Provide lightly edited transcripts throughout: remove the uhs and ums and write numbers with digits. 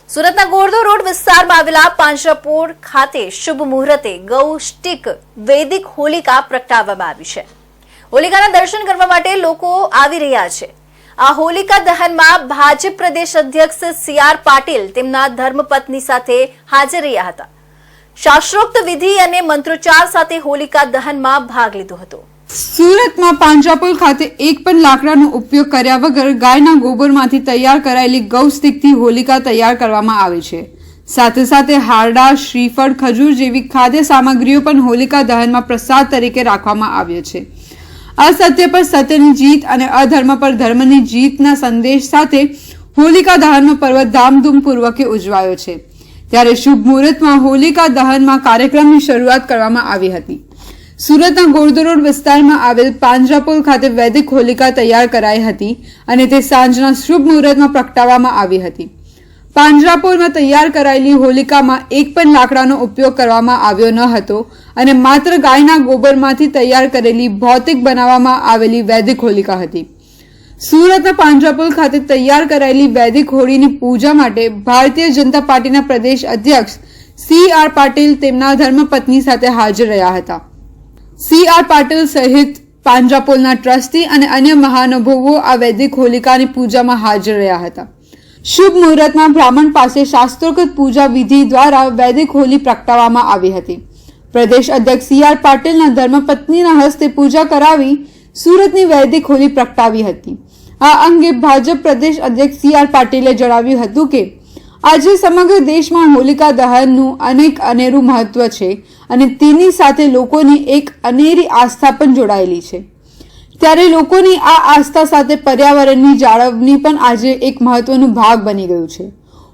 સુરતના ગોરધો રોડ વિસ્તારમાં આવેલા પાંજરાપોળ ખાતે શુભ મુહૂર્તે ગૌષ્ટિક વૈદિક હોલિકા પ્રગટાવવામાં આવી છે। હોલિકાના દર્શન કરવા માટે લોકો આવી રહ્યા છે। આ હોલિકા દહનમાં ભાજપ પ્રદેશ અધ્યક્ષ CR પાટીલ તેમના ધર્મપત્ની સાથે હાજર રહ્યા હતા। શાસ્ત્રોક્ત વિધિ અને મંત્રોચ્ચાર સાથે હોલિકા દહનમાં ભાગ લીધો હતો। સુરતમાં પાંજરાપોળ ખાતે એક પણ લાકડાનો ઉપયોગ કર્યા વગર ગાયના ગોબરમાંથી તૈયાર કરાયેલી ગૌસ્ટિકથી હોલિકા તૈયાર કરવામાં આવે છે। સાથે સાથે હારડા, શ્રીફળ, ખજૂર જેવી ખાદ્ય સામગ્રીઓ પણ હોલિકા દહનમાં પ્રસાદ તરીકે રાખવામાં આવ્યો છે। અસત્ય પર સત્યની જીત અને અધર્મ પર ધર્મની જીતના સંદેશ સાથે હોલિકા દહનનો પર્વ ધામધૂમપૂર્વકે ઉજવાયો છે। ત્યારે શુભ મુહૂર્તમાં હોલિકા દહનમાં કાર્યક્રમની શરૂઆત કરવામાં આવી હતી। સુરતના ગોરધો રોડ વિસ્તારમાં આવેલ પાંજરાપોળ ખાતે વૈદિક હોલિકા તૈયાર કરાઈ હતી અને તે સાંજના શુભ મુહૂર્તમાં પ્રગટાવવામાં આવી હતી। પાંજરાપોળમાં તૈયાર કરાયેલી હોલિકામાં એક પણ લાકડાનો ઉપયોગ કરવામાં આવ્યો ન હતો અને માત્ર ગાયના ગોબરમાંથી તૈયાર કરેલી ભૌતિક બનાવવામાં આવેલી વૈદિક હોલિકા હતી। સુરતના પાંજરાપોળ ખાતે તૈયાર કરાયેલી વૈદિક હોળીની પૂજા માટે ભારતીય જનતા પાર્ટીના પ્રદેશ અધ્યક્ષ CR પાટીલ તેમના ધર્મપત્ની સાથે હાજર રહ્યા હતા। CR પાટીલ સહિત પાંજરાપોળના ટ્રસ્ટી અને અન્ય મહાનુભાવો આ વૈદિક હોલિકાની પૂજામાં હાજર રહ્યા હતા। શુભ મુહૂર્તમાં બ્રાહ્મણ પાસે શાસ્ત્રોક્ત પૂજા વિધિ દ્વારા વૈદિક હોલી પ્રગટાવવામાં આવી હતી। પ્રદેશ અધ્યક્ષ CR પાટીલના ધર્મપત્નીના હસ્તે પૂજા કરાવી સુરતની વૈદિક હોલી પ્રગટાવી હતી। આ અંગે ભાજપ પ્રદેશ અધ્યક્ષ CR પાટીલે જણાવ્યું હતું કે આજે સમગ્ર દેશમાં હોલિકા દહનનું અનેરું મહત્વ છે અને તેની સાથે લોકોની એક અનેરી આસ્થા પણ જોડાયેલી છે। ત્યારે લોકોની આ આસ્થા સાથે પર્યાવરણની જાળવણી પણ આજે એક મહત્વનો ભાગ બની ગયું છે।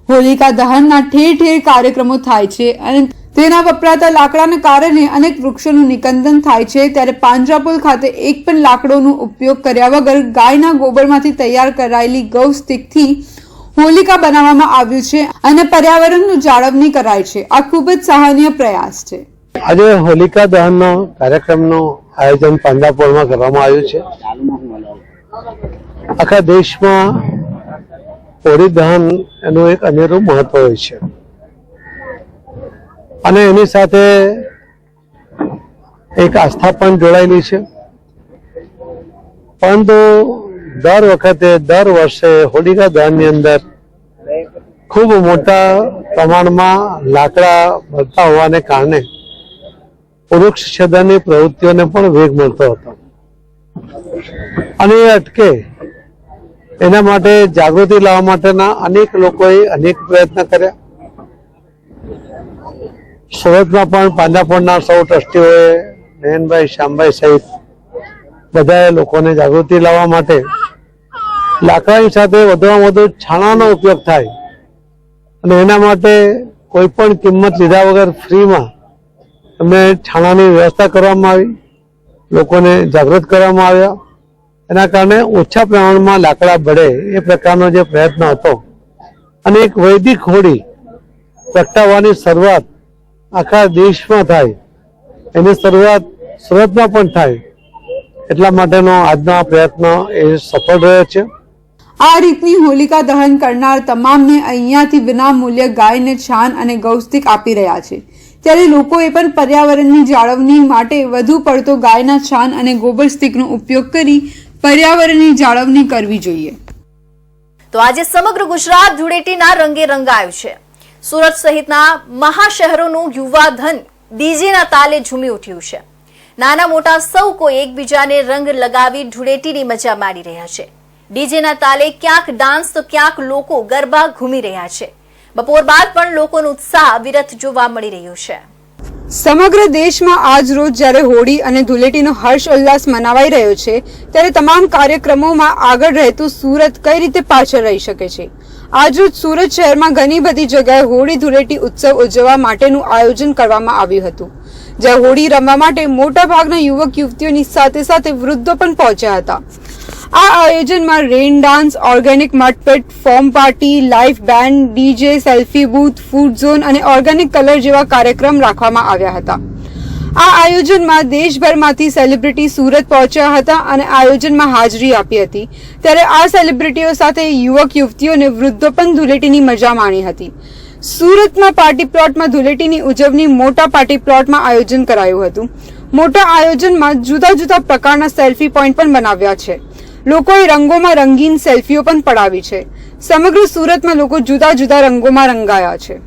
હોલિકા દહનના ઠેર ઠેર કાર્યક્રમો થાય છે અને તેના વપરાતા લાકડાના કારણે અનેક વૃક્ષોનું નિકંદન થાય છે। ત્યારે પાંજરાપોળ ખાતે એક પણ લાકડોનો ઉપયોગ કર્યા વગર ગાયના ગોબરમાંથી તૈયાર કરાયેલી ગૌસ્ટિકથી હોલિકા બનાવવામાં આવ્યું છે અને પર્યાવરણનું જાળવણી કરાય છે। આ ખૂબ જ સરાહનીય પ્રયાસ છે। આજે હોલિકા દહનનો કાર્યક્રમનું આયોજન પાંજરાપોળમાં કરવામાં આવ્યું છે। આખા દેશમાં હોળી દહન એનું એક અનેરું મહત્વ હોય છે અને એની સાથે એક આસ્થા પણ જોડાયેલી છે। પરંતુ દર વર્ષે હોલિકા દહનની અંદર ખૂબ મોટા પ્રમાણમાં લાકડા બળતા હોવાને કારણે વૃક્ષ છેદનની પ્રવૃત્તિઓને પણ વેગ મળતો હતો અને એ અટકે એના માટે જાગૃતિ લાવવા માટેના અનેક લોકોએ અનેક પ્રયત્ન કર્યા। સુરતમાં પણ પાંજરાપોળના સૌ ટ્રસ્ટીઓએ નયનભાઈ, શ્યામભાઈ સહિત બધાએ લોકોને જાગૃતિ લાવવા માટે લાકડાની સાથે વધુમાં વધુ છાણાનો ઉપયોગ થાય અને એના માટે કોઈ પણ કિંમત લીધા વગર ફ્રીમાં એમને છાણાની વ્યવસ્થા કરવામાં આવી, લોકોને જાગૃત કરવામાં આવ્યા। એના કારણે ઓછા પ્રમાણમાં લાકડા બળે એ પ્રકારનો જે પ્રયત્ન હતો અને એક વૈદિક હોળી પ્રગટાવવાની શરૂઆત આખા દેશમાં થાય એની શરૂઆત સુરતમાં પણ થાય એટલા માટેનો આજનો આ પ્રયત્ન એ સફળ રહ્યો છે। આ રીતની હોલિકા દહન કરનાર તમામને અહીંયાથી વિના મૂલ્યે ગાયને છાણ અને ગૌસ્ટિક આપી રહ્યા છે। ત્યારે લોકોએ પણ પર્યાવરણની જાળવણી માટે વધુ પડતો ગાયના છાણ અને ગોબરસ્ટિકનો ઉપયોગ કરી પર્યાવરણની જાળવણી કરવી જોઈએ। તો આજે સમગ્ર ગુજરાત ધૂળેટીના રંગે રંગાયું છે। સુરત સહિતના મહાશહેરોનું યુવા ધન ડીજેના તાલે ઝૂમી ઉઠ્યું છે। નાના મોટા સૌ કોઈ એકબીજાને રંગ લગાવી ધૂળેટીની મજા માણી રહ્યા છે। ડીજેના તાલે ક્યાંક ડાન્સ તો ક્યાંક લોકો ગરબા ઘૂમી રહ્યા છે। બપોર બાદ પણ લોકોનો ઉત્સાહ વિરત જોવા મળી રહ્યો છે। સમગ્ર દેશમાં આજ રોજ જ્યારે હોળી અને ધૂળેટીનો હર્ષ ઉલ્લાસ મનાવાઈ રહ્યો છે ત્યારે તમામ કાર્યક્રમોમાં આગળ રહેતું સુરત કઈ રીતે પાછળ રહી શકે છે? આજરોજ સુરત શહેરમાં ઘણી બધી જગ્યાએ હોળી ધૂળેટી ઉત્સવ ઉજવવા માટેનું આયોજન કરવામાં આવ્યું હતું, જ્યાં હોળી રમવા માટે મોટા ભાગના યુવક યુવતીઓની સાથે સાથે વૃદ્ધો પણ પહોંચ્યા હતા। આ આયોજનમાં રેન ડાન્સ, ઓર્ગેનિક મટપેટ, foam party, live band, DJ, selfie booth, food zone અને ઓર્ગેનિક કલર જેવા કાર્યક્રમ રાખવામાં આવ્યા હતા। આ આયોજનમાં દેશભરમાંથી સેલિબ્રિટી સુરત પહોંચ્યા હતા અને આયોજનમાં હાજરી આપી હતી. ત્યારે આ સેલિબ્રિટીઓ સાથે યુવક યુવતીઓ અને વૃદ્ધો પણ ધૂળેટીની મજા માણી હતી. સુરતમાં પાર્ટી પ્લોટમાં ધૂળેટીની ઉજવણી મોટા પાર્ટી પ્લોટમાં આયોજન કરાયું હતું. મોટા આયોજનમાં જુદા જુદા પ્રકારના સેલ્ફી પોઈન્ટ પણ બનાવ્યા છે. લોકોએ રંગોમાં રંગીન સેલ્ફીઓ પણ પડાવી છે. સમગ્ર સુરતમાં લોકો જુદા જુદા રંગોમાં રંગાયા છે.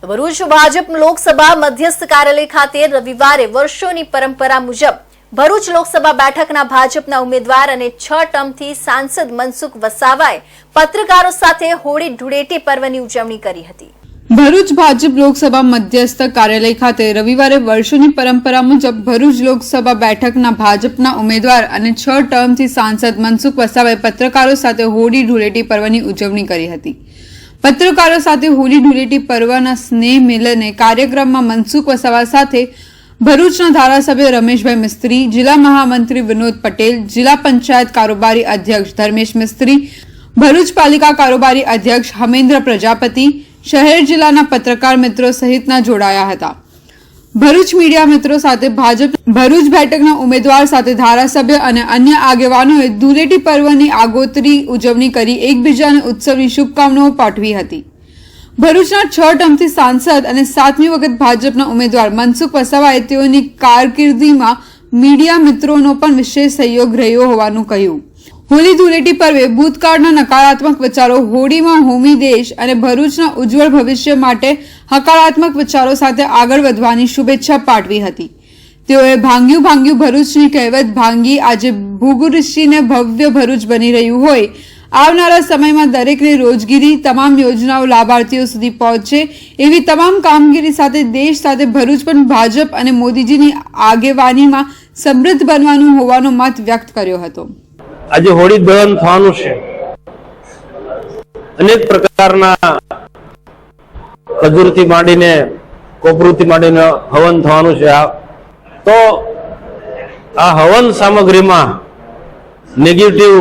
ભરૂચ ભાજપ લોકસભા મધ્યસ્થ કાર્યાલય ખાતે રવિવારે વર્ષોની પરંપરા મુજબ ભરૂચ લોકસભા બેઠકના ભાજપના ઉમેદવાર અને 6 ટર્મથી સાંસદ મનસુખ વસાવાએ પત્રકારો સાથે હોળી ધૂળેટી પર્વની ઉજવણી કરી હતી. ભરૂચ ભાજપ લોકસભા મધ્યસ્થ કાર્યાલય ખાતે રવિવારે વર્ષોની પરંપરા મુજબ ભરૂચ લોકસભા બેઠકના ભાજપના ઉમેદવાર અને 6 ટર્મથી સાંસદ મનસુખ વસાવાએ પત્રકારો સાથે હોળી ધૂળેટી પર્વની ઉજવણી કરી હતી. પત્રકારો સાથે હોળી ધૂળેટી પર્વના સ્નેહ મિલને કાર્યક્રમમાં મનસુખ વસાવા સાથે ભરૂચના ધારાસભ્ય રમેશભાઈ મિસ્ત્રી, જિલ્લા મહામંત્રી વિનોદ પટેલ, જિલ્લા પંચાયત કારોબારી અધ્યક્ષ ધર્મેશ મિસ્ત્રી, ભરૂચ પાલિકા કારોબારી અધ્યક્ષ હમેન્દ્ર પ્રજાપતિ, શહેર જિલ્લાના પત્રકાર મિત્રો સહિતના જોડાયા હતા. ભરૂચ મીડિયા મિત્રો સાથે ભાજપ ભરૂચ બેઠકના ઉમેદવાર સાથે ધારાસભ્ય અને અન્ય આગેવાનોએ ધૂળેટી પર્વની આગોતરી ઉજવણી કરી એકબીજાને ઉત્સવની શુભકામનાઓ પાઠવી હતી. ભરૂચના 6 ટર્મથી સાંસદ અને 7મી વખત ભાજપના ઉમેદવાર મનસુખ વસાવાએ તેઓની કારકિર્દીમાં મીડિયા મિત્રોનો પણ વિશેષ સહયોગ રહ્યો હોવાનું કહ્યું. હોળી ધૂળેટી પર્વે ભૂતકાળના નકારાત્મક વિચારો હોળીમાં હોમી દેશ અને ભરૂચના ઉજ્જવળ ભવિષ્ય માટે હકારાત્મક વિચારો સાથે આગળ વધવાની શુભેચ્છા પાઠવી હતી. તેઓએ ભાંગ્યું ભાંગ્યું ભરૂચની કહેવત ભાંગી આજે ભૂગુઋષિને ભવ્ય ભરૂચ બની રહ્યું હોય. આવનારા સમયમાં દરેકને રોજગીરી તમામ યોજનાઓ લાભાર્થીઓ સુધી પહોંચે એવી તમામ કામગીરી સાથે દેશ સાથે ભરૂચ પણ ભાજપ અને મોદીજીની આગેવાનીમાં સમૃદ્ધ બનવાનું હોવાનો મત વ્યક્ત કર્યો હતો. આજે હોળી દહન થવાનું છે. અનેક પ્રકારના ખજૂરથી માંડીને કોપરૂથી માંડીને હવન થવાનું છે. તો આ હવન સામગ્રીમાં નેગેટિવ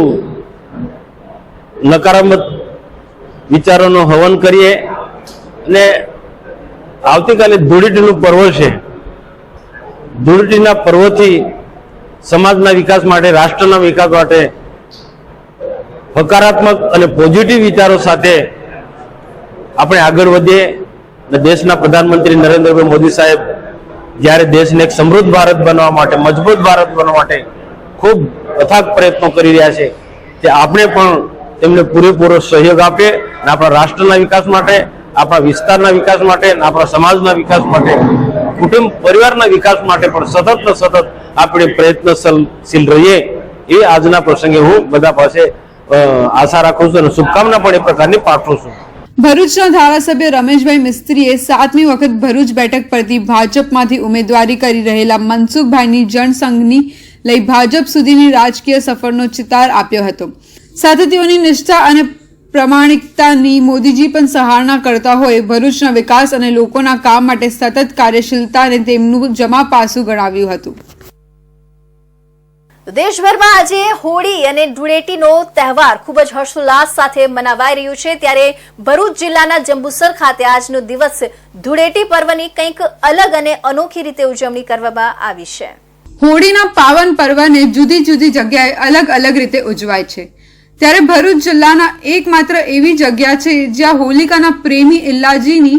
નકારાત્મક વિચારોનું હવન કરીએ અને આવતીકાલે ધૂળેટીનું પર્વ છે. ધૂળેટીના પર્વથી સમાજના વિકાસ માટે, રાષ્ટ્રના વિકાસ માટે હકારાત્મક અને પોઝિટિવ વિચારો સાથે આપણે આગળ વધીએ. દેશના પ્રધાનમંત્રી નરેન્દ્રભાઈ મોદી સાહેબ જ્યારે દેશને એક સમૃદ્ધ ભારત બનવા માટે, મજબૂત ભારત બનવા માટે ખૂબ અથાગ પ્રયત્નો કરી રહ્યા છે, તે આપણે પણ તેમને પૂરેપૂરો સહયોગ આપીએ અને આપણા રાષ્ટ્રના વિકાસ માટે, આપણા વિસ્તારના વિકાસ માટે, આપણા સમાજના વિકાસ માટે, કુટુંબ પરિવારના વિકાસ માટે પણ સતત ને સતત આપણે પ્રયત્નશીલ રહીએ એ આજના પ્રસંગે હું બધા પાસે આશા રાખું છું અને શુભકામના પણ એ પ્રકારની પાઠવું છું. ભરૂચના ધારાસભ્ય રમેશભાઈ મિસ્ત્રીએ 7મી વખત ભરૂચ બેઠક પરથી ભાજપમાંથી ઉમેદવારી કરી રહેલા મનસુખભાઈની જનસંઘની લઈ ભાજપ સુધીની રાજકીય સફરનો ચિતાર આપ્યો હતો. સાથે તેઓની નિષ્ઠા અને પ્રમાણિકતાની મોદીજી પણ સરાહના કરતા હોય ભરૂચના વિકાસ અને લોકોના કામ માટે સતત કાર્યશીલતાને તેમનું જમા પાસું ગણાવ્યું હતું. દેશભરમાં આજે હોળી અને ધૂળેટીનો તહેવાર ખૂબ જ હર્ષોલ્લાસ સાથે મનાવાઈ રહ્યો છે. ત્યારે ભરૂચ જિલ્લાના જંબુસર ખાતે આજનો દિવસ ધૂળેટી પર્વની કંઈક અલગ અને અનોખી રીતે ઉજવણી કરવામાં આવી છે. હોળીના પાવન પર્વને જુદી જુદી જગ્યાએ અલગ અલગ રીતે ઉજવાય છે. ત્યારે ભરૂચ જિલ્લાના એકમાત્ર એવી જગ્યા છે જ્યાં હોલિકાના પ્રેમી ઇલ્લાજીની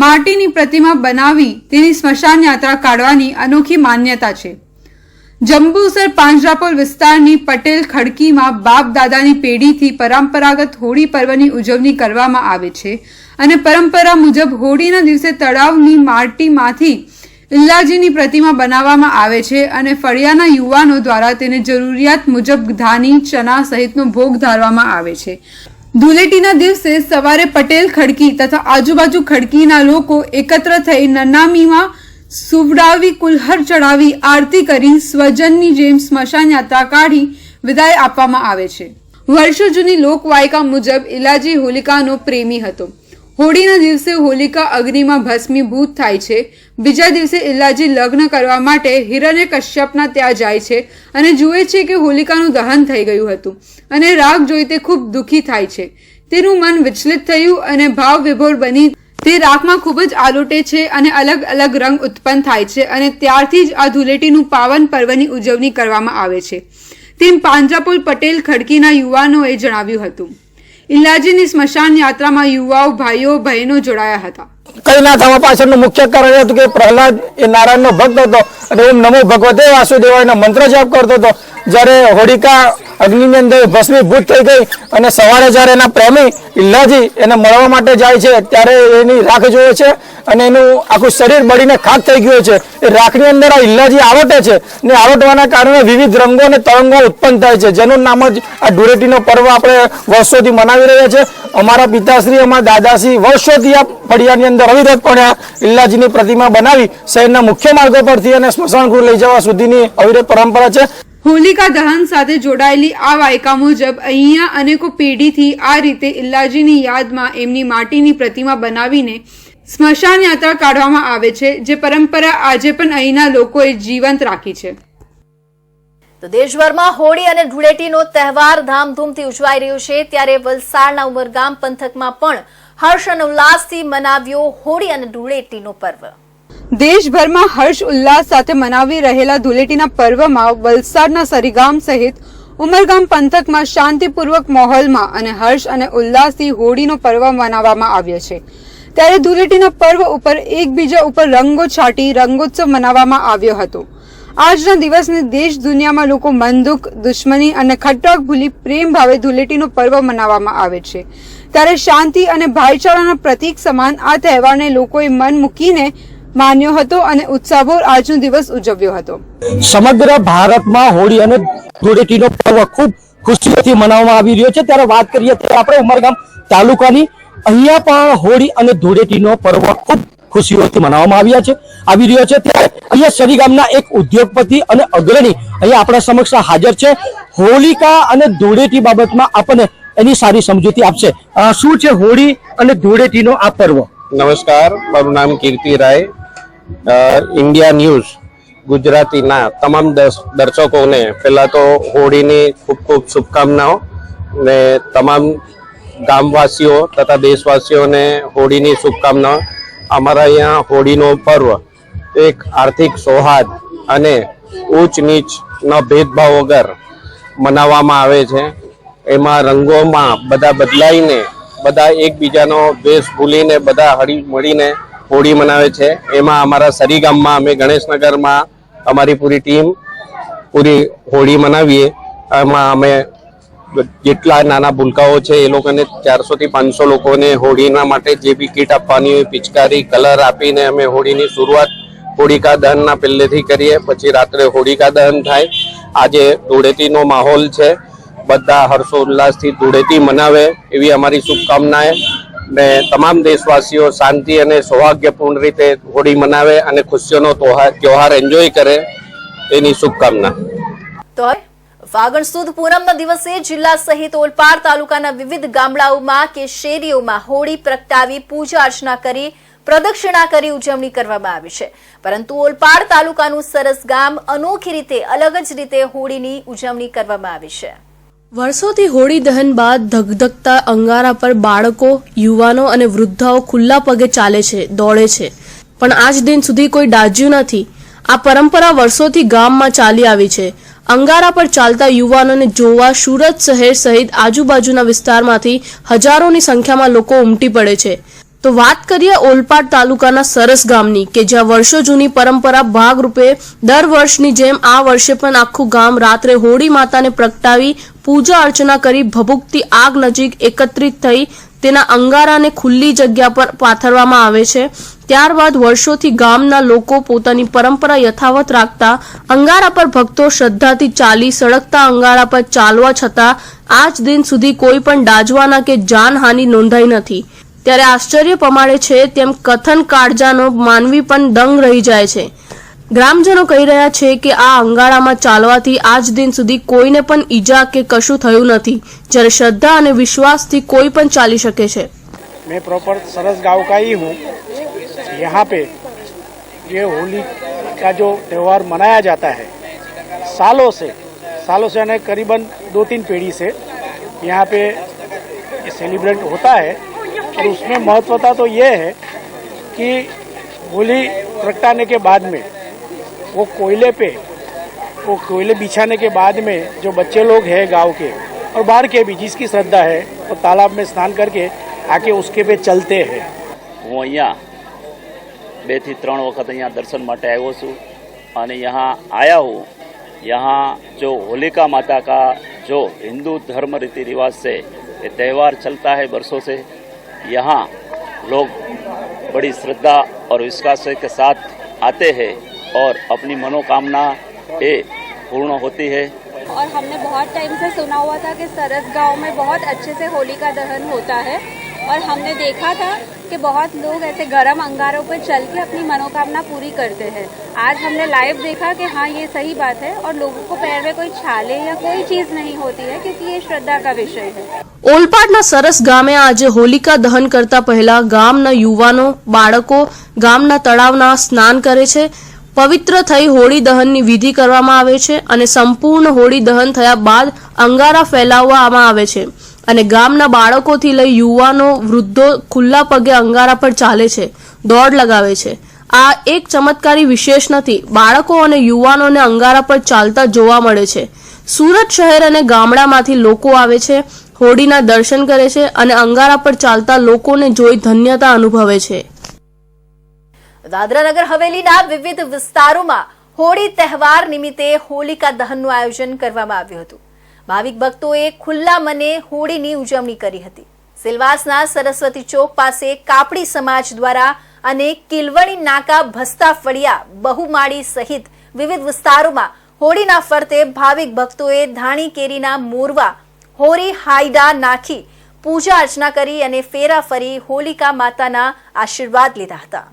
માટીની પ્રતિમા બનાવી તેની સ્મશાન યાત્રા કાઢવાની અનોખી માન્યતા છે. જંબુસર પાંજરાપોળ વિસ્તારની પટેલ ખડકીમાં બાપ દાદાની પેઢીથી પરંપરાગત હોળી પર્વની ઉજવણી કરવામાં આવે છે અને પરંપરા મુજબ હોળીના દિવસે તળાવની માટીમાંથી ઇલ્લાજીની પ્રતિમા બનાવવામાં આવે છે અને ફળિયાના યુવાનો દ્વારા તેને જરૂરિયાત મુજબ ધાની ચના સહિતનો ભોગ ધારવામાં આવે છે. ધૂળેટીના દિવસે સવારે પટેલ ખડકી તથા આજુબાજુ ખડકીના લોકો એકત્ર થઈ નનામીમાં સુવડાવી કુલહર ચડાવી આરતી કરી સ્વજનની જેમ સ્મશાન યાત્રા કાઢી વિદાય આપવામાં આવે છે. વર્ષો જૂની લોકવાયકા મુજબ ઇલાજી હોલિકાનો પ્રેમી હતો. હોળીના દિવસે હોલિકા અગ્નિમાં ભસ્મીભૂત થાય છે. બીજા દિવસે ઇલ્લાજી લગ્ન કરવા માટે હિરણ્યકશ્યપના ત્યાં જાય છે અને જુએ છે કે હોલિકાનું દહન થઈ ગયું હતું અને રાગ જોઈ તે ખૂબ દુઃખી થાય છે. તેનું મન વિચલિત થયું અને ભાવ વિભોર બની તે રાખમાં ખૂબ જ આલોટે છે અને અલગ અલગ રંગ ઉત્પન્ન થાય છે અને ત્યારથી જ આ ધૂળેટીનું પાવન પર્વની ઉજવણી કરવામાં આવે છે તેમ પાંજરાપોળ પટેલ ખડકીના યુવાનોએ જણાવ્યું હતું. ઇલ્લાજીની સ્મશાન યાત્રામાં યુવાઓ ભાઈઓ બહેનો જોડાયા હતા. કઈ ના થવા પાછળનું મુખ્ય કારણ હતું કે પ્રહલાદ એ નારાયણનો ભક્ત હતો અને ઓમ નમો ભગવતે વાસુદેવાયનો મંત્ર જાપ કરતો હતો. જ્યારે હોળિકા અગ્નિની અંદર ભસ્મીભૂત થઈ ગઈ અને સવારે જ્યારે એના પ્રેમી ઇલ્લાજી એને મળવા માટે જાય છે ત્યારે એની રાખ જોવે છે અને એનું આખું શરીર બળીને ખાક થઈ ગયું છે. એ રાખની અંદર આ ઇલ્લાજી આવટે છે ને આવટવાના કારણે વિવિધ રંગો અને તરંગો ઉત્પન્ન થાય છે, જેનું નામ જ આ ધૂળેટીનો પર્વ આપણે વર્ષોથી મનાવી રહ્યા છે. અમારા પિતાશ્રી અમારા દાદાશ્રી વર્ષોથી આ ફળિયાની અંદર અવિરતપણે આ ઇલ્લાજીની પ્રતિમા બનાવી શહેરના મુખ્ય માર્ગો પરથી અને સ્મશાન ગૃહ લઈ જવા સુધીની અવિરત પરંપરા છે. હોલિકા દહન સાથે જોડાયેલી આ વાયકા મુજબ અહીંયા અનેકો પેઢીથી આ રીતે ઇલ્લાજીની યાદમાં એમની માટીની પ્રતિમા બનાવીને સ્મશાન યાત્રા કાઢવામાં આવે છે, જે પરંપરા આજે પણ અહીંના લોકોએ જીવંત રાખી છે. તો દેશભરમાં હોળી અને ધૂળેટીનો તહેવાર ધામધૂમથી ઉજવાઈ રહ્યો છે, ત્યારે વલસાડના ઉમરગામ પંથકમાં પણ હર્ષ અને ઉલ્લાસથી મનાવ્યો હોળી અને ધૂળેટીનો પર્વ. દેશભરમાં હર્ષ ઉલ્લાસ સાથે મનાવી રહેલા ધૂળેટીના પર્વમાં વલસાડના સરીગામ સહિત ઉમરગામ પંથકમાં શાંતિપૂર્વક માહોલમાં અને હર્ષ અને ઉલ્લાસથી હોળીનો પર્વ મનાવવામાં આવ્યો છે. ત્યારે ધૂળેટીના પર્વ ઉપર એકબીજા ઉપર રંગો છાંટી રંગોત્સવ મનાવવામાં આવ્યો હતો. આજના દિવસને દેશ દુનિયામાં લોકો મન દુઃખ દુશ્મની અને ખટરાક ભૂલી પ્રેમ ભાવે ધૂળેટીનો પર્વ મનાવવામાં આવે છે. ત્યારે શાંતિ અને ભાઈચારાના પ્રતીક સમાન આ તહેવારને લોકોએ મન મૂકીને માન્યો હતો અને ઉત્સાહભેર આજનો દિવસ ઉજવ્યો હતો. સમગ્ર ભારતમાં હોળી અને ધૂળેટીનો પર્વ ખૂબ ખુશીઓથી મનાવવામાં આવી રહ્યો છે. ત્યારે વાત કરીએ તો આપણે ઉમરગામ તાલુકાની અહીંયા પણ હોળી અને ધૂળેટીનો પર્વ ખૂબ ખુશીઓથી મનાવવામાં આવી રહ્યો છે. ત્યારે અહીંયા સરીગામના એક ઉદ્યોગપતિ અને અગ્રણી અહીંયા આપણા સમક્ષ હાજર છે. હોલિકા અને ધૂળેટી બાબતમાં આપણને એની સારી સમજૂતી આપશે. શું છે હોળી અને ધૂળેટીનો આ પર્વ? નમસ્કાર, મારું નામ કીર્તિ રાય. ઇન્ડિયા ન્યૂઝ ગુજરાતીના તમામ દર્શકોને પહેલા તો હોળીની ખૂબ ખૂબ શુભકામનાઓ ને તમામ ગામવાસીઓ તથા દેશવાસીઓને હોળીની શુભકામનાઓ. અમારા અહીંયા હોળીનો પર્વ એક આર્થિક સૌહાર્દ અને ઊંચ નીચનો ભેદભાવ વગર મનાવવામાં આવે છે. એમાં રંગોમાં બધા બદલાઈને બધા એકબીજાનો દ્વેષ ભૂલીને બધા હળી મળીને હોળી મનાવે છે. એમાં અમારા સરીગામમાં અમે ગણેશનગરમાં અમારી પૂરી ટીમ પૂરી હોળી મનાવીએ. એમાં અમે જેટલા નાના ભૂલકાઓ છે એ લોકોને 400 થી 500 લોકોને હોળીના માટે જે બી કીટ આપવાની હોય પિચકારી કલર આપીને અમે હોળીની શરૂઆત હોળિકા દહનના પહેલેથી કરીએ. પછી રાત્રે હોળિકા દહન થાય. આજે ધૂળેટીનો માહોલ છે, બધા હર્ષોલ્લાસથી ધૂળેટી મનાવે એવી અમારી શુભકામનાએ ને તમામ દેશવાસીઓ શાંતિ અને સૌભાગ્યપૂર્ણ રીતે હોળી મનાવે અને ખુશીઓનો તહેવાર એન્જોય કરે એની શુભકામના. તો ફાગણ સુદ પૂનમના દિવસે જિલ્લા સહિત ઓલપાડ તાલુકાના વિવિધ ગામડાઓમાં કે શેરીઓમાં હોળી પ્રગટાવી પૂજા અર્ચના કરી પ્રદક્ષિણા કરી ઉજવણી કરવામાં આવી છે. પરંતુ ઓલપાડ તાલુકાનું સરસ ગામ અનોખી રીતે અલગ જ રીતે હોળીની ઉજવણી કરવામાં આવી છે. વર્ષોથી હોળી દહન બાદ ધગધગતા અંગારા પર બાળકો, યુવાનો અને વૃદ્ધાઓ ખુલ્લા પગે ચાલે છે, દોડે છે, પણ આજ દિન સુધી કોઈ દાઝ્યું નથી. આ પરંપરા વર્ષોથી ગામમાં ચાલી આવી છે. અંગારા પર ચાલતા યુવાનોને જોવા સુરત શહેર સહિત આજુબાજુના વિસ્તારમાંથી હજારોની સંખ્યામાં લોકો ઉમટી પડે છે. તો વાત કરીએ ઓલપાડ તાલુકાના સરસ ગામની કે જ્યાં વર્ષો જૂની પરંપરા ભાગરૂપે દર વર્ષની જેમ આ વર્ષે પણ આખું ગામ રાત્રે હોળી માતાને પ્રગટાવી પૂજા અર્ચના કરી ભભૂકતી આગ નજીક એકત્રિત થઈ તેના અંગારાને ખુલ્લી જગ્યા પર પાથરવામાં આવે છે. ત્યારબાદ વર્ષોથી ગામના લોકો પોતાની પરંપરા યથાવત રાખતા અંગારા પર ભક્તો શ્રદ્ધાથી ચાલી સળગતા અંગારા પર ચાલવા છતાં આજ દિન સુધી કોઈ પણ દાઝવાના કે જાનહાનિ નોંધાઈ નથી. ત્યારે આશ્ચર્ય પમાડે છે તેમ કથન કાળજાનો માનવી પણ દંગ રહી જાય છે. ગ્રામજનો કહી રહ્યા છે કે આ અંગારામાં ચાલવાથી આજ દિન સુધી કોઈને પણ ઈજા કે કશું થયું નથી, જ્યારે શ્રદ્ધા અને વિશ્વાસથી કોઈ પણ ચાલી શકે છે. मैं प्रॉपर सरस गांव का ही हूँ. यहाँ पे ये होली का जो त्यौहार मनाया जाता है सालों से यानी करीबन 2-3 पीढ़ी से यहाँ पे सेलिब्रेट होता है. और उसमें महत्वता तो ये है कि होली प्रगटाने के बाद में वो कोयले बिछाने के बाद में जो बच्चे लोग हैं गांव के और बाहर के भी जिसकी श्रद्धा है वो तालाब में स्नान करके आके उसके पे चलते हैं. હું અહીંયા 2 થી 3 વખત અહીંયા દર્શન માટે આવ્યો છું અને यहाँ आया हूँ. यहाँ जो होलिका माता का जो हिंदू धर्म रीति रिवाज से ये त्यौहार चलता है वर्षों से, यहाँ लोग बड़ी श्रद्धा और विश्वास के साथ आते हैं और अपनी मनोकामना ये पूर्ण होती है. और हमने बहुत टाइम से सुना हुआ था कि सरस गांव में बहुत अच्छे से होलिका दहन होता है और हमने देखा था कि बहुत लोग ऐसे गर्म अंगारों पर चल के अपनी मनोकामना पूरी करते हैं. आज हमने लाइव देखा कि हाँ ये सही बात है और लोगों को पैर में कोई छाले या कोई चीज नहीं होती है क्योंकि ये श्रद्धा का विषय है. ઓલપાડના સરસ ગામે આજે હોલિકા દહન કરતા પહેલા ગામના યુવાનો બાળકો ગામના તળાવના સ્નાન કરે છે. પવિત્ર થઈ હોળી દહનની વિધિ કરવામાં આવે છે અને સંપૂર્ણ હોળી દહન થયા બાદ અંગારા ફેલાવવામાં આવે છે અને ગામના બાળકોથી લઈ યુવાનો વૃદ્ધો ખુલ્લા પગે અંગારા પર ચાલે છે, દોડ લગાવે છે. આ એક ચમત્કારી વિશેષ નથી, બાળકો અને યુવાનોને અંગારા પર ચાલતા જોવા મળે છે. સુરત શહેર અને ગામડામાંથી લોકો આવે છે, હોળીના દર્શન કરે છે અને અંગારા પર ચાલતા લોકોને જોઈ ધન્યતા અનુભવે છે. દાદરા નગર હવેલીના વિવિધ વિસ્તારોમાં હોળી તહેવાર નિમિત્તે હોલિકા દહનનું આયોજન કરવામાં આવ્યું હતું. ભાવિક ભક્તોએ ખુલ્લા મને હોળીની ઉજવણી કરી હતી. સિલવાસના સરસ્વતી ચોક પાસે કાપડી સમાજ દ્વારા અને કિલવણી નાકા ભસ્તા ફળિયા બહુમાળી સહિત વિવિધ વિસ્તારોમાં હોળીના ફરતે ભાવિક ભક્તોએ ધાણી કેરીના મોરવા હોરી હાઈડા નાખી પૂજા અર્ચના કરી અને ફેરા ફરી હોલિકા માતાના આશીર્વાદ લીધા હતા.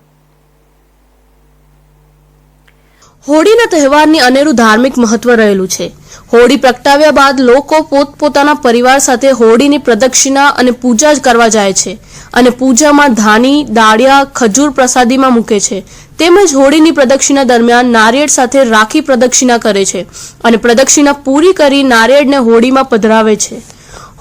હોળીના તહેવારની અનેરું ધાર્મિક મહત્વ રહેલું છે. હોળી પ્રગટાવ્યા બાદ લોકો પોતપોતાના પરિવાર સાથે હોળીની પ્રદક્ષિણા અને પૂજા કરવા જાય છે અને પૂજામાં ધાની, દાળિયા, ખજૂર પ્રસાદીમાં મૂકે છે. તેમજ હોળીની પ્રદક્ષિણા દરમિયાન નારિયેળ સાથે રાખી પ્રદક્ષિણા કરે છે અને પ્રદક્ષિણા પૂરી કરી નારિયેળને હોળીમાં પધરાવે છે.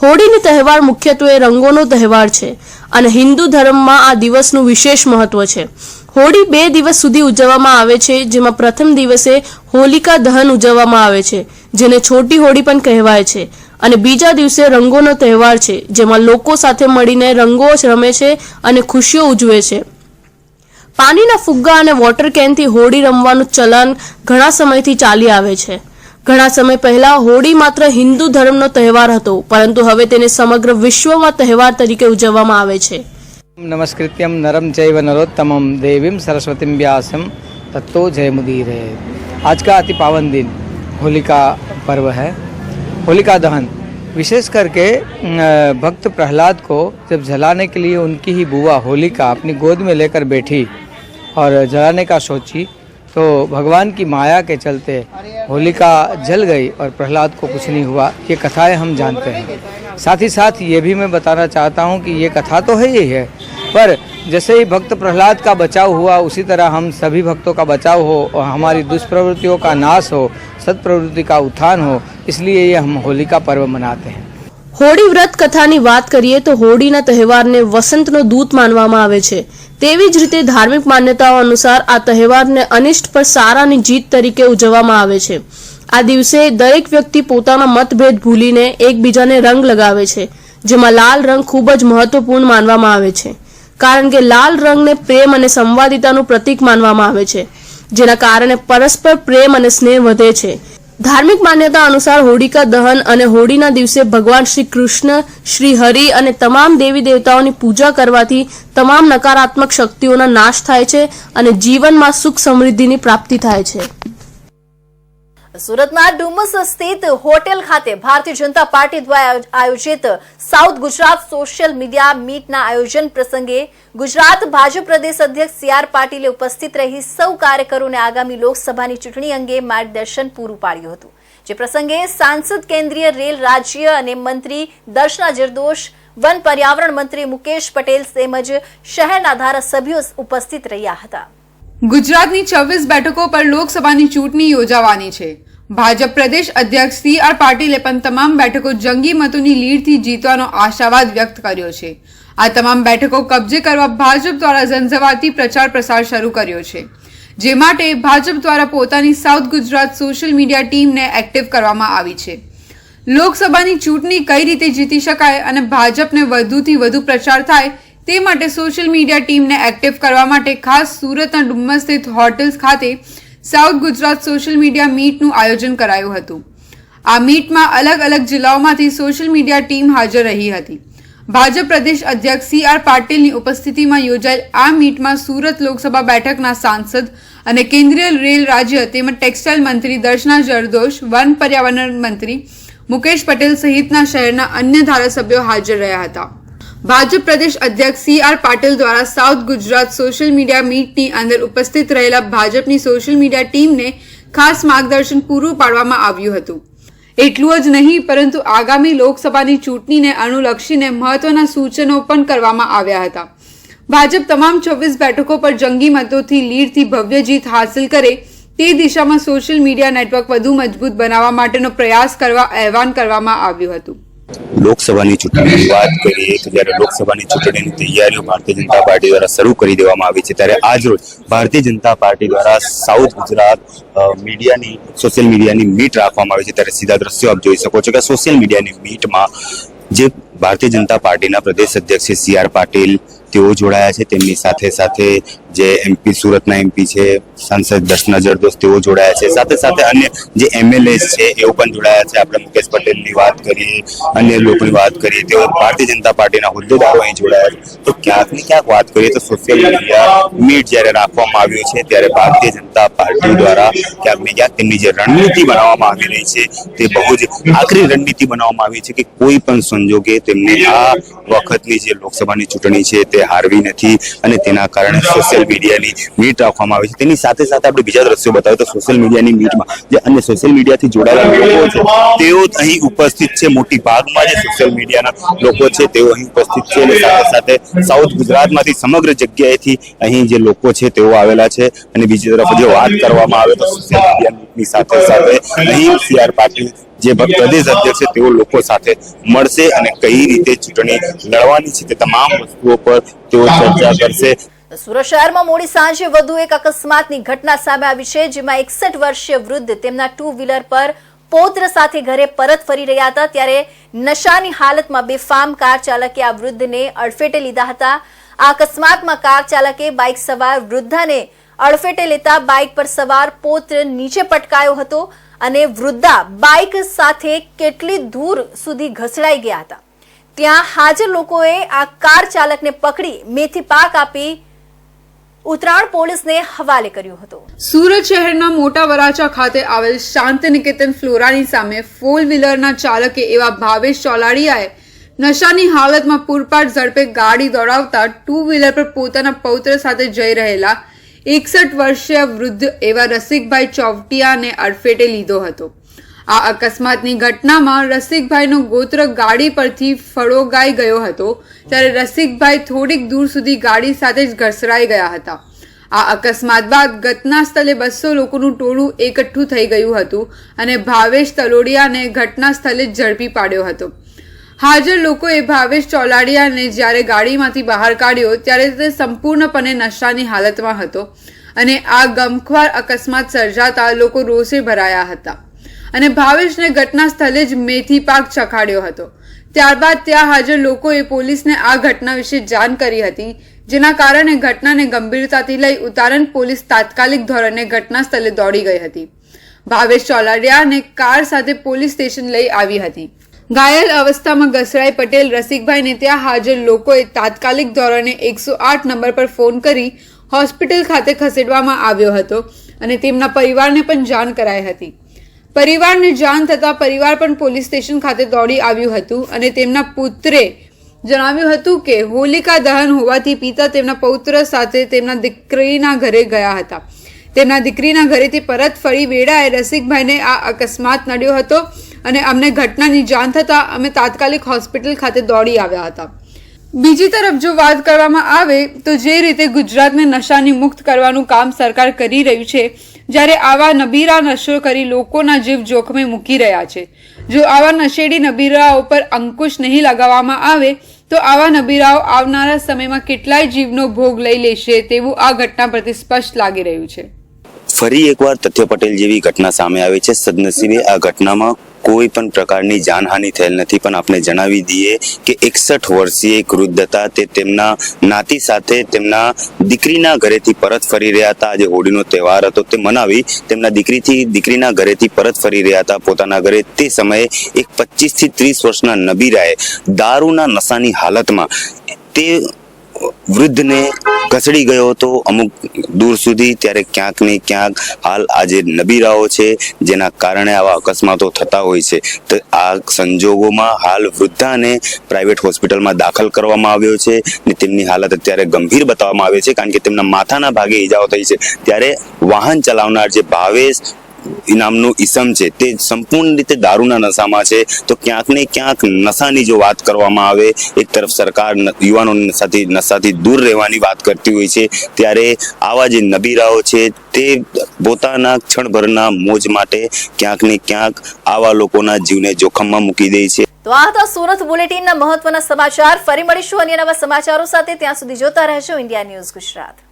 હોળીનો તહેવાર મુખ્યત્વે રંગોનો તહેવાર છે અને હિન્દુ ધર્મમાં આ દિવસનું વિશેષ મહત્વ છે. હોળી 2 દિવસ સુધી ઉજવવામાં આવે છે, જેમાં પ્રથમ દિવસે હોલિકા દહન ઉજવવામાં આવે છે જેને છોટી હોળી પણ કહેવાય છે અને બીજા દિવસે રંગોનો તહેવાર છે જેમાં લોકો સાથે મળીને રંગો રમે છે અને ખુશીઓ ઉજવે છે. પાણીના ફુગ્ગા અને વોટર કેનથી હોળી રમવાનું ચલણ ઘણા સમયથી ચાલી આવે છે. ઘણા સમય પહેલા હોળી માત્ર હિન્દુ ધર્મનો તહેવાર હતો, પરંતુ હવે તેને સમગ્ર વિશ્વમાં તહેવાર તરીકે ઉજવવામાં આવે છે. नमस्कृत्यम नरम चैव नरोत्तमम देवीम सरस्वतीम व्यासम तत्तो जयमुदीरे. आज का अति पावन दिन होलिका पर्व है. होलिका दहन विशेष करके भक्त प्रहलाद को जब जलाने के लिए उनकी ही बुआ होलिका अपनी गोद में लेकर बैठी और जलाने का सोची तो भगवान की माया के चलते होलिका जल गई और प्रहलाद को कुछ नहीं हुआ. ये कथाएं हम जानते हैं. साथ ही साथ ये भी मैं बताना चाहता हूँ कि ये कथा तो है ही है, पर जैसे ही भक्त प्रहलाद का बचाव हुआ उसी तरह हम सभी भक्तों का बचाव हो और हमारी दुष्प्रवृत्तियों का नाश हो, सत्प्रवृत्ति का उत्थान हो, इसलिए ये हम होलिका पर्व मनाते हैं. હોળી વ્રત કથાની વાત કરીએ તો હોળીના તહેવારને વસંતનો દૂત માનવામાં આવે છે. તેવી જ રીતે ધાર્મિક માન્યતાઓ અનુસાર આ તહેવારને અનિષ્ટ પર સારાની જીત તરીકે ઉજવવામાં આવે છે. આ દિવસે દરેક વ્યક્તિ પોતાના મતભેદ ભૂલીને એકબીજાને રંગ લગાવે છે, જેમાં લાલ રંગ ખૂબ જ મહત્વપૂર્ણ માનવામાં આવે છે. કારણ કે લાલ રંગને પ્રેમ અને સંવાદિતાનું પ્રતીક માનવામાં આવે છે, જેના કારણે પરસ્પર પ્રેમ અને સ્નેહ વધે છે. ધાર્મિક માન્યતા અનુસાર હોલિકા દહન અને હોળીના દિવસે ભગવાન શ્રી કૃષ્ણ, શ્રી હરિ અને તમામ દેવી દેવતાઓની પૂજા કરવાથી તમામ નકારાત્મક શક્તિઓનો નાશ થાય છે અને જીવનમાં સુખ સમૃદ્ધિની પ્રાપ્તિ થાય છે. સુરતમાં ડુમસ સ્થિત હોટેલ ખાતે ભારતીય જનતા પાર્ટી દ્વારા આયોજિત સાઉથ ગુજરાત સોશિયલ મીડિયા મીટના આયોજન પ્રસંગે ગુજરાત ભાજપ પ્રદેશ અધ્યક્ષ સી.આર. પાટીલે ઉપસ્થિત રહી સૌ કાર્યકરોને આગામી લોકસભાની ચૂંટણી અંગે માર્ગદર્શન પૂરું પાડ્યું હતું. જે પ્રસંગે સાંસદ, કેન્દ્રીય રેલ રાજ્ય અને મંત્રી દર્શના જરદોશ, વન પર્યાવરણ મંત્રી મુકેશ પટેલ તેમજ શહેરના ધારાસભ્યો ઉપસ્થિત રહ્યા હતા. ગુજરાતની 26 બેઠકો પર લોકસભાની ચૂંટણી યોજાવાની છે. ભાજપ પ્રદેશ અધ્યક્ષ સી.આર. પાટીલે પણ તમામ બેઠકો જંગી મતોની લીડથી જીતવાનો આશાવાદ વ્યક્ત કર્યો છે. આ તમામ બેઠકો કબજે કરવા ભાજપ દ્વારા ઝંઝાવાતી પ્રચાર પ્રસાર શરૂ કર્યો છે, જે માટે ભાજપ દ્વારા પોતાની સાઉથ ગુજરાત સોશિયલ મીડિયા ટીમને એક્ટિવ કરવામાં આવી છે. લોકસભાની ચૂંટણી કઈ રીતે જીતી શકાય અને ભાજપને વધુથી વધુ પ્રચાર થાય તે માટે સોશિયલ મીડિયા ટીમને એક્ટિવ કરવા માટે ખાસ સુરતના ડુમ્મસ સ્થિત હોટેલ્સ ખાતે સાઉથ ગુજરાત સોશિયલ મીડિયા મીટનું આયોજન કરાયું હતું. આ મીટમાં અલગ અલગ જિલ્લાઓમાંથી સોશિયલ મીડિયા ટીમ હાજર રહી હતી. ભાજપ પ્રદેશ અધ્યક્ષ સી.આર. પાટીલની ઉપસ્થિતિમાં યોજાયેલ આ મીટમાં સુરત લોકસભા બેઠકના સાંસદ અને કેન્દ્રીય રેલ રાજ્ય તેમજ ટેક્સટાઇલ મંત્રી દર્શના જરદોશ, વન પર્યાવરણ મંત્રી મુકેશ પટેલ સહિતના શહેરના અન્ય ધારાસભ્યો હાજર રહ્યા હતા. ભાજપ પ્રદેશ અધ્યક્ષ સી.આર. પાટીલ દ્વારા સાઉથ ગુજરાત સોશિયલ મીડિયા મીટની અંદર ઉપસ્થિત રહેલા ભાજપની સોશિયલ મીડિયા ટીમને ખાસ માર્ગદર્શન પૂરું પાડવામાં આવ્યું હતું. એટલું જ નહીં પરંતુ આગામી લોકસભાની ચૂંટણીને અનુલક્ષીને મહત્વના સૂચનો પણ કરવામાં આવ્યા હતા. ભાજપ તમામ 26 બેઠકો પર જંગી મતોથી લીડથી ભવ્ય જીત હાંસલ કરે તે દિશામાં સોશિયલ મીડિયા નેટવર્ક વધુ મજબૂત બનાવવા માટેનો પ્રયાસ કરવા આહવાન કરવામાં આવ્યું હતું. લોકસભાની ચૂંટણીની વાત કરીએ તો જ્યારે લોકસભાની ચૂંટણીની તૈયારીઓ ભારતીય જનતા પાર્ટી દ્વારા શરૂ કરી દેવામાં આવી છે, ત્યારે આજરોજ ભારતીય જનતા પાર્ટી દ્વારા સાઉથ ગુજરાત મીડિયાની સોશિયલ મીડિયાની મીટ રાખવામાં આવી છે. ત્યારે સીધા દ્રશ્યો આપ જોઈ શકો છો કે સોશિયલ મીડિયાની મીટમાં જે ભારતીય જનતા પાર્ટીના પ્રદેશ અધ્યક્ષ સી.આર. પાટીલ તેઓ જોડાયા છે. તેમની સાથે સાથે જે એમપી સુરતના એમપી છે સાંસદ દર્શના જરદોશ તેઓ જોડાયા છે. સાથે સાથે અન્ય જે એમએલએ છે એઓ પણ જોડાયા છે. આપણે મુકેશ પટેલની વાત કરીએ, અન્ય લોકોની વાત કરીએ, તેઓ ભારતીય જનતા પાર્ટીના હોદ્દેદારો અહીં જોડાયા છે. તો ક્યાંક ને ક્યાંક વાત કરીએ તો સોશિયલ મીડિયા મીટ જ્યારે રાખવામાં આવ્યું છે ત્યારે ભારતીય જનતા પાર્ટી દ્વારા ક્યાંક ને ક્યાંક તેમની જે રણનીતિ બનાવવામાં આવી રહી છે તે બહુ જ આકરી રણનીતિ બનાવવામાં આવી છે કે કોઈ પણ સંજોગે તેમને આ વખતની જે લોકસભાની ચૂંટણી છે તે હારવી નથી અને તેના કારણે સોશિયલ મીડિયાની મીટ રાખવામાં આવી છે. તેની સાથે સાથે આપણે બીજા દ્રશ્યો બતાવીએ તો સોશિયલ મીડિયાની મીટમાં જે અન્ય સોશિયલ મીડિયાથી જોડાયેલા લોકો છે તેઓ અહીં ઉપસ્થિત છે. મોટી ભાગમાં જે સોશિયલ મીડિયાના લોકો છે તેઓ અહીં ઉપસ્થિત છે અને સાથે સાથે સાઉથ ગુજરાતમાંથી સમગ્ર જગ્યાએથી અહીં જે લોકો છે તેઓ આવેલા છે. અને બીજી તરફ જો વાત કરવામાં આવે તો સોશિયલ મીડિયાની સાથે સાથે અહીં સી.આર. પાટીલ જે પ્રદેશ અધ્યક્ષ છે તેઓ લોકો સાથે મળશે અને કઈ રીતે ચૂંટણી લડવાની છે તે તમામ વસ્તુઓ પર તેઓ ચર્ચા કરશે. સુરત શહેરમાં મોડી સાંજે વધુ એક અકસ્માતની ઘટના સામે આવી છે, જેમાં 61 વર્ષીય વૃદ્ધ તેમના 2 વ્હીલર પર પૌત્ર સાથે ઘરે પરત ફરી રહ્યા હતા ત્યારે નશાની હાલતમાં બેફામ કાર ચાલકે આ વૃદ્ધને અડફેટે લીધા હતા. આ અકસ્માતમાં કાર ચાલકે બાઇક સવાર વૃદ્ધાને અડફેટે લેતા બાઇક પર સવાર પૌત્ર નીચે પટકાયો હતો અને વૃદ્ધા બાઇક સાથે કેટલી દૂર સુધી ઘસડાઈ ગયા હતા. ત્યાં હાજર લોકોએ આ કાર ચાલકને પકડી મેથી પાક આપી ઉત્તરાયણ પોલીસને હવાલે કર્યો હતો. સુરત શહેરના મોટા વરાછા ખાતે આવેલ શાંતિ નિકેતન ફ્લોરાની સામે 4 વ્હીલરના ચાલકે એવા ભાવેશ ચોલાડિયાએ નશાની હાલતમાં પૂરપાટ ઝડપે ગાડી દોડાવતા 2 વ્હીલર પર પોતાના પૌત્ર સાથે જઈ રહેલા 61 વર્ષીય વૃદ્ધ એવા રસિકભાઈ ચોવટિયાને અડફેટે લીધો હતો. આ અકસ્માતની ઘટનામાં રસિકભાઈનો ગોત્ર ગાડી પરથી ફળોગાઈ ગયો હતો ત્યારે રસિકભાઈ થોડીક દૂર સુધી ગાડી સાથે જ ઘસડાઈ ગયા હતા. આ અકસ્માત બાદ ઘટના સ્થળે 200 લોકોનું ટોળું એકઠું થઈ ગયું હતું અને ભાવેશ તલોડિયાને ઘટના સ્થળે ઝડપી પાડ્યો હતો. હાજર લોકોએ ભાવેશ ચોલાડિયાને જ્યારે ગાડીમાંથી બહાર કાઢ્યો ત્યારે તે સંપૂર્ણપણે નશાની હાલતમાં હતો અને આ ગમખ્વાર અકસ્માત સર્જાતા લોકો રોષે ભરાયા હતા અને ભાવેશને ઘટના સ્થળે જ મેથી પાક ચખાડ્યો હતો. ત્યારબાદ ત્યાં હાજર લોકોએ પોલીસને આ ઘટના વિશે જાણ કરી હતી. જેના કારણે ઘટનાને ગંભીરતાથી લઈ ઉતારન પોલીસ તાત્કાલિક ધોરણે ઘટના સ્થળે દોડી ગઈ હતી. ભાવેશ ચોલાડિયાને કાર સાથે પોલીસ સ્ટેશન લઈ આવી હતી. ઘાયલ અવસ્થામાં ગસરાઈ પટેલ રસિકભાઈને ત્યાં હાજર લોકોએ તાત્કાલિક ધોરણે 108 નંબર પર ફોન કરી હોસ્પિટલ ખાતે ખસેડવામાં આવ્યો હતો અને તેમના પરિવારને પણ જાણ કરાઈ હતી. પરિવારને જાણ થતાં પરિવાર પણ પોલીસ સ્ટેશન ખાતે દોડી આવ્યું હતું અને તેમના પુત્રે જણાવ્યું હતું કે હોલિકા દહન હોવાથી પિતા તેમના પૌત્ર સાથે તેમના દીકરીના ઘરે ગયા હતા. તેમના દીકરીના ઘરેથી પરત ફરી વેળાએ રસિકભાઈને આ અકસ્માત નડ્યો હતો અને અમને ઘટનાની જાણ થતાં અમે તાત્કાલિક હોસ્પિટલ ખાતે દોડી આવ્યા હતા. બીજી તરફ જો વાત કરવામાં આવે તો જે રીતે ગુજરાતને નશાની મુક્ત કરવાનું કામ સરકાર કરી રહ્યું છે, જ્યારે આવા નબીરા નશો કરી લોકોના જીવ જોખમે મૂકી રહ્યા છે, જો આવા નશેડી નબીરાઓ પર અંકુશ નહીં લગાવવામાં આવે તો આવા નબીરાઓ આવનારા સમયમાં કેટલાય જીવનો ભોગ લઈ લેશે તેવું આ ઘટના પરથી સ્પષ્ટ લાગી રહ્યું છે. ફરી એકવાર તથ્ય પટેલ જેવી ઘટના સામે આવી છે. સદનસીબે આ ઘટનામાં કોઈ પણ પ્રકારની જાનહાનિ થયેલ નથી, પણ આપણે જણાવી દઈએ કે 61 વર્ષીય એક વૃદ્ધ હતા. તે તેમના નાતી સાથે તેમના દીકરીના ઘરેથી પરત ફરી રહ્યા હતા. આજે હોળીનો તહેવાર હતો, તે મનાવી તેમના દીકરીના ઘરેથી પરત ફરી રહ્યા હતા પોતાના ઘરે. તે સમયે એક 25 થી 30 વર્ષના નબીરાએ દારૂના નશાની હાલતમાં તે વૃદ્ધને ઘસડી ગયો હતો અમુક દૂર સુધી. ત્યારે ક્યાંક ને ક્યાંક હાલ આજે નબીરાઓ છે જેના કારણે આવા અકસ્માતો થતા હોય છે. તો આ સંજોગોમાં હાલ વૃદ્ધાને પ્રાઇવેટ હોસ્પિટલમાં દાખલ કરવામાં આવ્યો છે અને તેમની હાલત અત્યારે ગંભીર બતાવવામાં આવે છે, કારણ કે તેમના માથાના ભાગે ઈજાઓ થઈ છે. ત્યારે વાહન ચલાવનાર જે ભાવેશ નામનું ઈસમ છે તે સંપૂર્ણ રીતે દારૂના નશામાં છે. તો ક્યાંક ને ક્યાંક નશાની જો વાત કરવામાં આવે, એક તરફ સરકાર યુવાનોને નશાથી દૂર રહેવાની વાત કરતી હોય છે, ત્યારે આવા જે નબીરાઓ છે તે પોતાના ક્ષણભરના મોજ માટે ક્યાંક ને ક્યાંક આવા લોકોના જીવને જોખમમાં મૂકી દે છે. તો આ હતા સુરત બુલેટિનના મહત્વના સમાચાર. ફરી મળીશું અન્ય નવા સમાચારો સાથે. ત્યાં સુધી જોતા રહેજો ઇન્ડિયા ન્યૂઝ ગુજરાત.